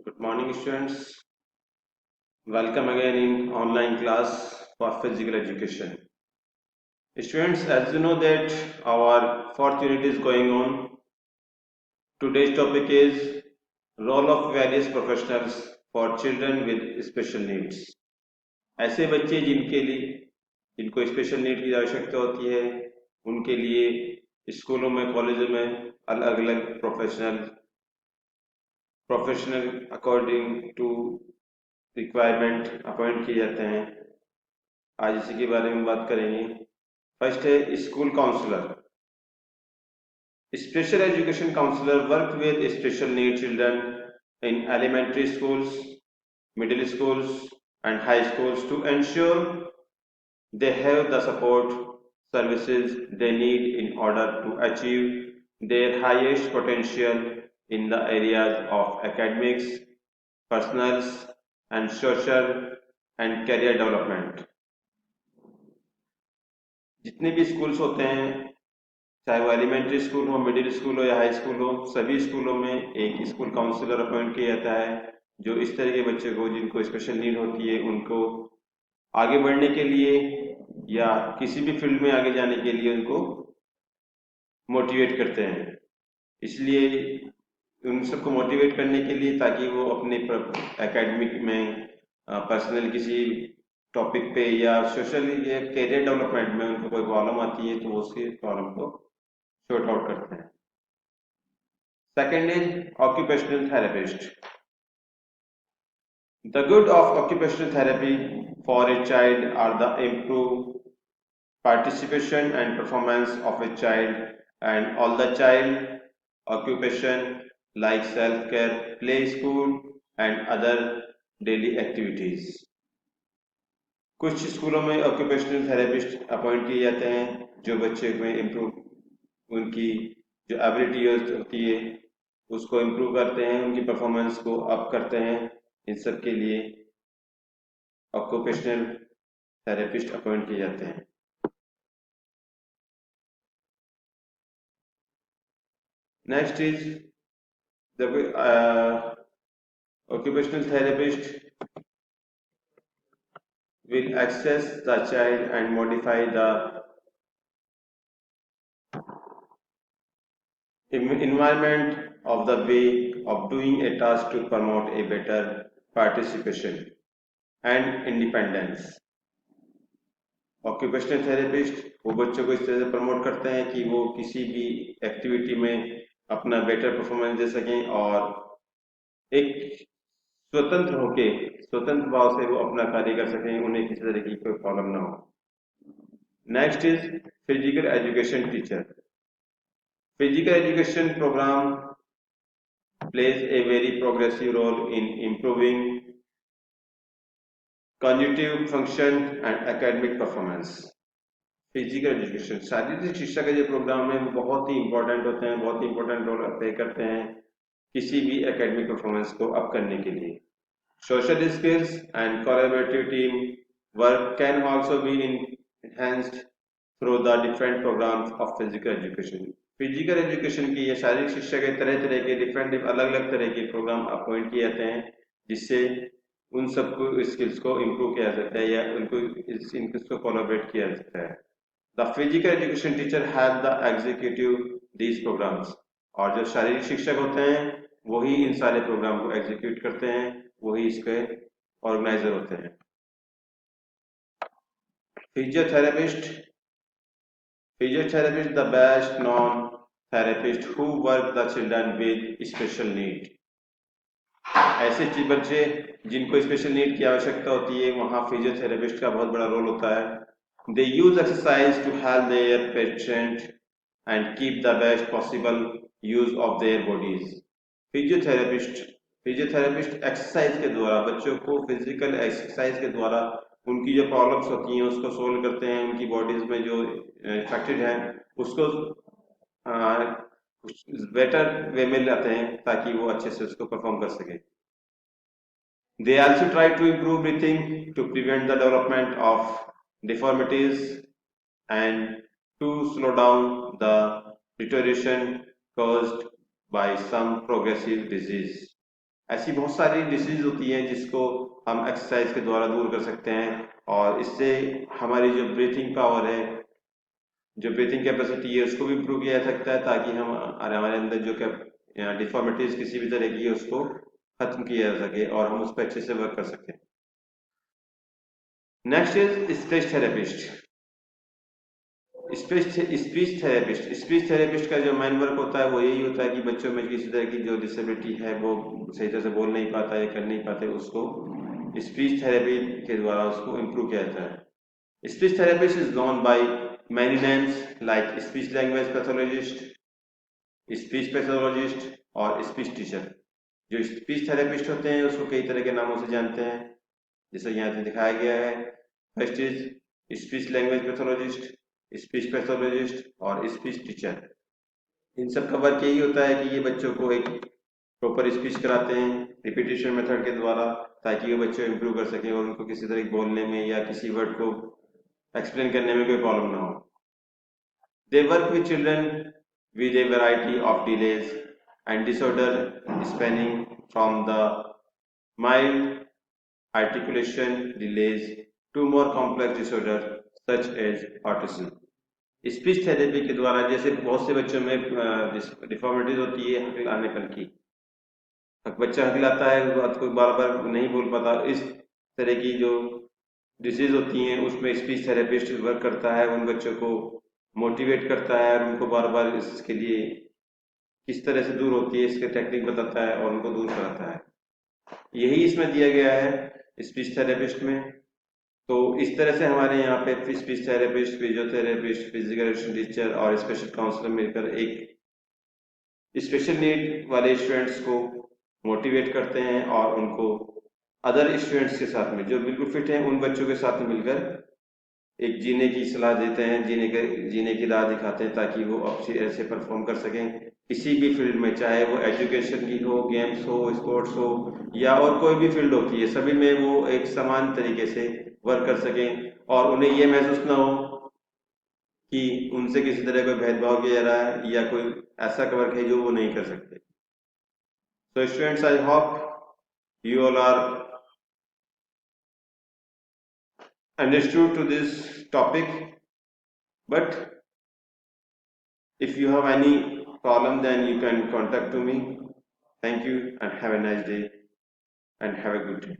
Good morning, students. Welcome again in online class for physical education. Students, as you know that our fourth unit is going on. Today's topic is role of various professionals for children with special needs. ऐसे बच्चे जिनको special need की आवश्यकता होती है, उनके लिए स्कूलों में, कॉलेजों में अलग अलग professional according to requirement appoint किए जाते हैं। आज इसी के बारे में बात करेंगे। फर्स्ट है school counsellor. Special education counsellor work with special need children in elementary schools, middle schools and high schools to ensure they have the support services they need in order to achieve their highest potential in the areas of academics, personal and social and career development. जितने भी schools होते हैं, चाहे वो elementary school हो, middle school हो या high school हो, सभी स्कूलों में एक स्कूल काउंसलर अपॉइंट किया जाता है जो इस तरह के बच्चे को जिनको स्पेशल नीड होती है उनको आगे बढ़ने के लिए या किसी भी फील्ड में आगे जाने के लिए उनको मोटिवेट करते हैं। इसलिए उन सबको मोटिवेट करने के लिए ताकि वो अपने एकेडमिक में, पर्सनल किसी टॉपिक पे या सोशल या कैरियर डेवलपमेंट में उनको कोई प्रॉब्लम आती है तो वो उसकी प्रॉब्लम को sort out करते हैं। Second is occupational therapist. The good of occupational therapy for a child are the improved participation and performance of a child and all the child occupation like self-care, play school and other daily activities. कुछ स्कूलों में occupational therapist appoint किए जाते हैं जो बच्चे में improve उनकी जो एबिलिटी होती है उसको इम्प्रूव करते हैं, उनकी परफॉर्मेंस को अप करते हैं। इन सब के लिए ऑक्यूपेशनल थेरेपिस्ट अपॉइंट किए जाते हैं। Next is the occupational therapist will assess the child and modify the environment of the way of doing a task to promote a better participation and independence. Occupational therapist वो बच्चों को इस तरह से promote करते हैं कि वो किसी भी एक्टिविटी में अपना बेटर परफॉर्मेंस दे सकें और एक स्वतंत्र भाव से वो अपना कार्य कर सकें, उन्हें किसी तरह की कोई प्रॉब्लम ना हो। Next is physical education teacher. Physical education programme plays a very progressive role in improving cognitive function and academic performance. Physical education, शारीरिक शिक्षा का जो प्रोग्राम है वो बहुत ही इंपॉर्टेंट होते हैं, बहुत ही इंपॉर्टेंट रोल प्ले करते हैं किसी भी एकेडमिक परफॉर्मेंस को अप करने के लिए। Social skills and collaborative team work can also be enhanced through the different programs of physical education. Physical education की या शारीरिक शिक्षा के तरह तरह के डिफरेंट अलग अलग तरह के प्रोग्राम अपॉइंट किए जाते हैं जिससे उन सबको स्किल्स को इम्प्रूव किया जाता है या उनको इस स्किल्स को कोलैबोरेट किया जाता है। The physical education teacher have the executive these programmes. और जो शारीरिक शिक्षक होते हैं वही इन सारे प्रोग्राम को एग्जीक्यूट करते हैं, वही इसके ऑर्गेनाइजर होते हैं। Physiotherapist the best known therapist who work the children with special need. ऐसे बच्चे जिनको स्पेशल नीड की आवश्यकता होती है वहां फिजियोथेरेपिस्ट का बहुत बड़ा रोल होता है। They use exercise to help their patient and keep the best possible use of their bodies. Physiotherapist exercise के द्वारा बच्चों को फिजिकल एक्सरसाइज के द्वारा उनकी जो प्रॉब्लम्स होती हैं उसको सोल्व करते हैं, उनकी बॉडीज में जो इफेक्टेड है उसको बेटर वे में लाते हैं ताकि वो अच्छे से उसको परफॉर्म कर सके। They also try to improve breathing to prevent the development of deformities and to slow down the deterioration caused by some progressive disease. ऐसी बहुत सारी डिसीज होती हैं जिसको हम एक्सरसाइज के द्वारा दूर कर सकते हैं, और इससे हमारी जो ब्रीथिंग पावर है, जो ब्रीथिंग कैपेसिटी है, उसको भी इम्प्रूव किया जा सकता है, ताकि हम हमारे अंदर जो क्या डिफॉर्मिटीज किसी भी तरह की है उसको खत्म किया जा सके और हम उस पर अच्छे से वर्क कर सकें। Next is speech therapist. Speech therapist का जो मेन वर्क होता है वो यही होता है कि बच्चों में किसी तरह की जो डिसेबिलिटी है, वो सही तरह से बोल नहीं पाता या कर नहीं पाते, उसको स्पीच थेरेपी के द्वारा उसको इम्प्रूव किया जाता है। Speech therapist is known by many names like speech language pathologist, speech pathologist और स्पीच टीचर। जो स्पीच थेरेपिस्ट होते हैं उसको कई तरह के नामों से जानते हैं, जैसे यहाँ पे दिखाया गया है। First is speech language pathologist, speech pathologist और स्पीच टीचर। इन सब का वर्क यही होता है कि ये बच्चों को एक प्रॉपर स्पीच कराते हैं रिपीटेशन मेथड के द्वारा, ताकि वो बच्चे इंप्रूव कर सकें और उनको किसी तरह बोलने में या किसी वर्ड को एक्सप्लेन करने में कोई प्रॉब्लम ना हो। They work with children with a variety of delays and disorder spanning from the mild articulation delays to more complex disorder such as autism. Speech therapy के द्वारा जैसे बहुत से बच्चों में डिफॉर्मिटीज होती है हकलाने पन की, बच्चा हकलाता है बात को बार बार नहीं बोल पाता, इस तरह की जो डिसीज होती हैं उसमें स्पीच थेरेपिस्ट वर्क करता है, उन बच्चों को मोटिवेट करता है और उनको बार बार इसके लिए किस तरह से दूर होती है इसके टेक्निक बताता है और उनको दूर कराता है। यही इसमें दिया गया है स्पीच थेरेपिस्ट में। तो इस तरह से हमारे यहाँ पे speech therapist, physiotherapist, physical teacher और स्पेशल काउंसलर मिलकर एक स्पेशल नीड वाले स्टूडेंट्स को मोटिवेट करते हैं और उनको अदर स्टूडेंट्स के साथ में जो बिल्कुल फिट हैं उन बच्चों के साथ में मिलकर एक जीने की सलाह देते हैं, जीने की राह दिखाते हैं, ताकि वो अच्छे ऐसे परफॉर्म कर सकें किसी भी फील्ड में, चाहे वो एजुकेशन की हो, गेम्स हो, स्पोर्ट्स हो या और कोई भी फील्ड होती है, सभी में वो एक समान तरीके से वर्क कर सकें और उन्हें ये महसूस ना हो कि उनसे किसी तरह कोई भेदभाव किया जा रहा है या कोई ऐसा वर्क है जो वो नहीं कर सकते। So students, I hope you all are understood to this topic, but if you have any problem, then you can contact to me. Thank you and have a nice day and have a good day.